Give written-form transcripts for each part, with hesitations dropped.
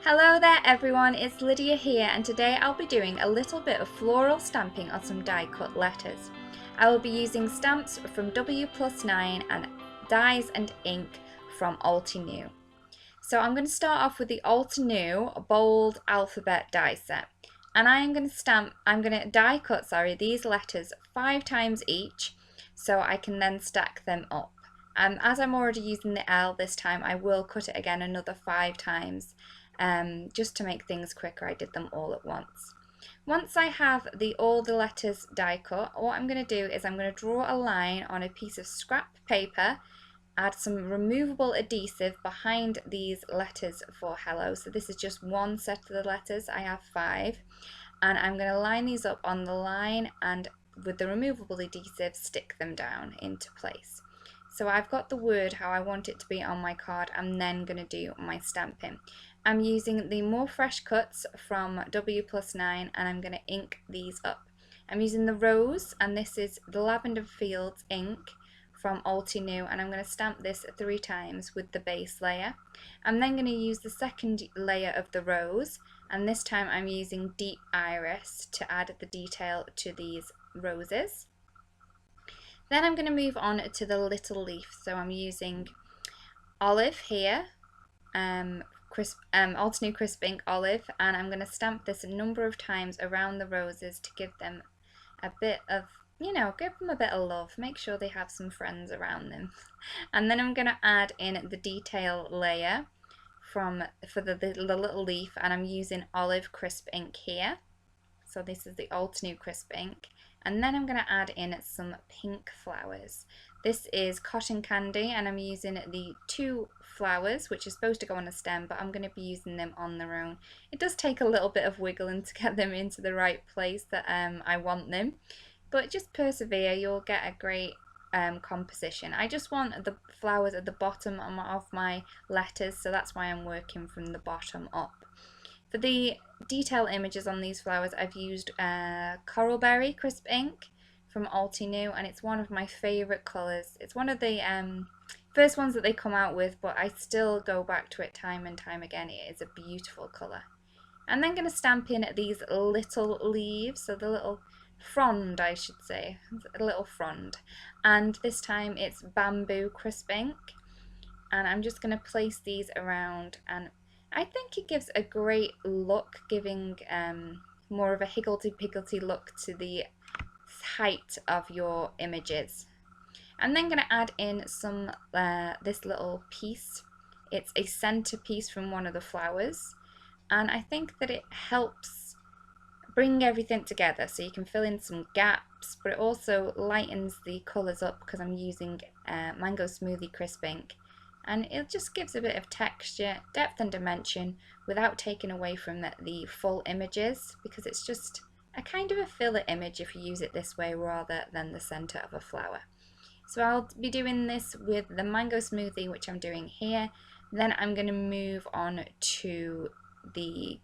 Hello there everyone, it's Lydia here, and today I'll be doing a little bit of floral stamping on some die cut letters. I will be using stamps from W+9 and dies and ink from Altenew. So I'm going to start off with the Altenew bold alphabet die set, and I'm going to die cut these letters 5 times each so I can then stack them up. As I'm already using the L this time, I will cut it again another 5 times. Just to make things quicker, I did them all at once. Once I have all the letters die cut, what I'm going to do is I'm going to draw a line on a piece of scrap paper, add some removable adhesive behind these letters for hello. So this is just one set of the letters, I have 5, and I'm going to line these up on the line and with the removable adhesive stick them down into place. So I've got the word how I want it to be on my card. I'm then going to do my stamping. I'm using the More Fresh Cuts from W+9 and I'm going to ink these up. I'm using the Rose, and this is the Lavender Fields ink from Altenew, and I'm going to stamp this 3 times with the base layer. I'm then going to use the second layer of the Rose, and this time I'm using Deep Iris to add the detail to these roses. Then I'm going to move on to the little leaf, so I'm using Olive here, Altenew Crisp Ink Olive, and I'm going to stamp this a number of times around the roses to give them a bit of, give them a bit of love, make sure they have some friends around them. And then I'm going to add in the detail layer for the little leaf, and I'm using Olive Crisp Ink here. So this is the Altenew Crisp Ink. And then I'm going to add in some pink flowers. This is Cotton Candy, and I'm using the 2 flowers, which is supposed to go on a stem, but I'm going to be using them on their own. It does take a little bit of wiggling to get them into the right place that I want them, but just persevere, you'll get a great composition. I just want the flowers at the bottom of my letters, so that's why I'm working from the bottom up. For the detail images on these flowers, I've used Coralberry Crisp Ink from Altenew, and it's one of my favourite colours. It's one of the first ones that they come out with, but I still go back to it time and time again. It is a beautiful colour. I'm then going to stamp in these little leaves, so the little frond, I should say, a little frond. And this time it's Bamboo Crisp Ink, and I'm just going to place these around, and I think it gives a great look, giving more of a higgledy-piggledy look to the height of your images. I'm then going to add in some this little piece. It's a centerpiece from one of the flowers, and I think that it helps bring everything together, so you can fill in some gaps, but it also lightens the colours up because I'm using Mango Smoothie Crisp Ink. And it just gives a bit of texture, depth and dimension without taking away from the full images, because it's just a kind of a filler image if you use it this way rather than the centre of a flower. So I'll be doing this with the Mango Smoothie, which I'm doing here. Then I'm going to move on to the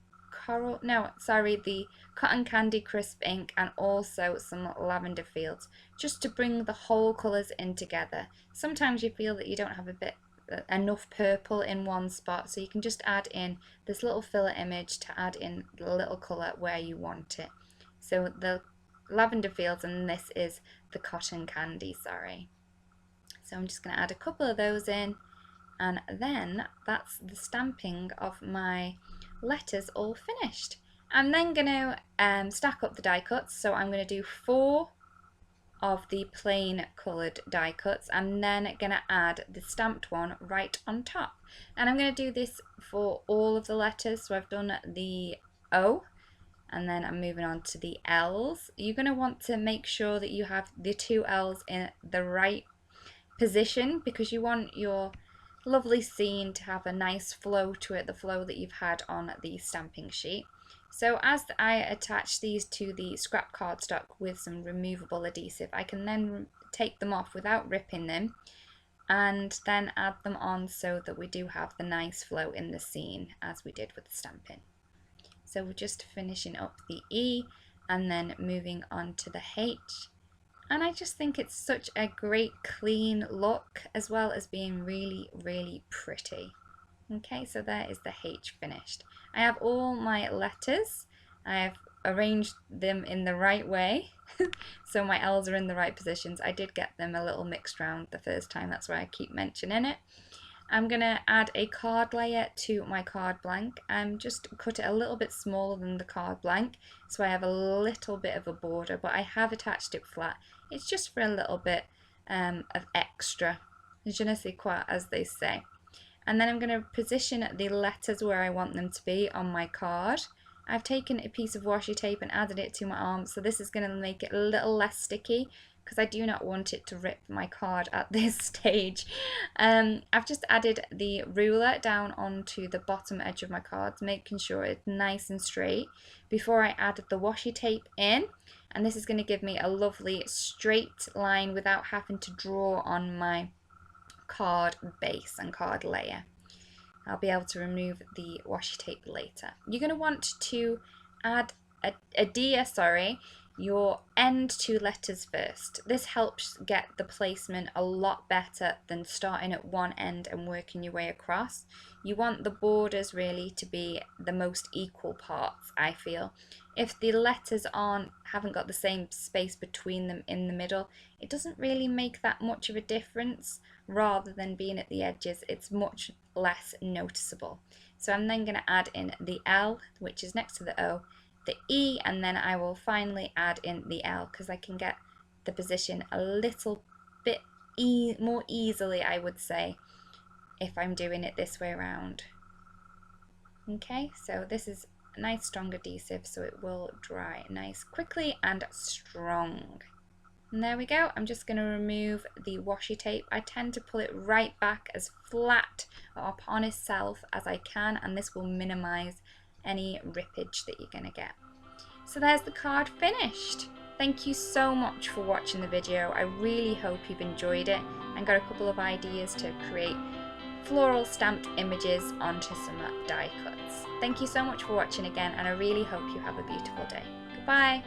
the Cotton Candy Crisp Ink, and also some Lavender Fields, just to bring the whole colours in together. Sometimes you feel that you don't have enough purple in one spot, so you can just add in this little filler image to add in the little colour where you want it. So the Lavender Fields, and this is the Cotton Candy, So I'm just going to add a couple of those in, and then that's the stamping of my letters all finished. I'm then going to stack up the die cuts, so I'm going to do 4 of the plain coloured die cuts. I'm then going to add the stamped one right on top, and I'm going to do this for all of the letters. So I've done the O, and then I'm moving on to the L's. You're going to want to make sure that you have the 2 L's in the right position, because you want your lovely scene to have a nice flow to it, the flow that you've had on the stamping sheet. So as I attach these to the scrap cardstock with some removable adhesive, I can then take them off without ripping them, and then add them on so that we do have the nice flow in the scene as we did with the stamping. So we're just finishing up the E and then moving on to the H. And I just think it's such a great clean look, as well as being really, really pretty. Okay, so there is the H finished. I have all my letters. I have arranged them in the right way. So my L's are in the right positions. I did get them a little mixed round the first time, that's why I keep mentioning it. I'm going to add a card layer to my card blank. Just cut it a little bit smaller than the card blank, so I have a little bit of a border, but I have attached it flat. It's just for a little bit of extra, je ne sais quoi, as they say. And then I'm going to position the letters where I want them to be on my card. I've taken a piece of washi tape and added it to my arm, so this is going to make it a little less sticky because I do not want it to rip my card at this stage. I've just added the ruler down onto the bottom edge of my card, making sure it's nice and straight before I add the washi tape in. And this is going to give me a lovely straight line without having to draw on my card base and card layer. I'll be able to remove the washi tape later. You're going to want to add your end two letters first. This helps get the placement a lot better than starting at one end and working your way across. You want the borders really to be the most equal parts, I feel. If the letters haven't got the same space between them in the middle, it doesn't really make that much of a difference. Rather than being at the edges, it's much less noticeable. So I'm then going to add in the L, which is next to the O, the E, and then I will finally add in the L because I can get the position a little bit more easily, I would say, if I'm doing it this way around. Okay, so this is a nice strong adhesive, so it will dry nice quickly and strong. And there we go. I'm just going to remove the washi tape. I tend to pull it right back as flat upon itself as I can, and this will minimize any rippage that you're going to get. So there's the card finished. Thank you so much for watching the video. I really hope you've enjoyed it and got a couple of ideas to create floral stamped images onto some die cuts. Thank you so much for watching again, and I really hope you have a beautiful day. Goodbye.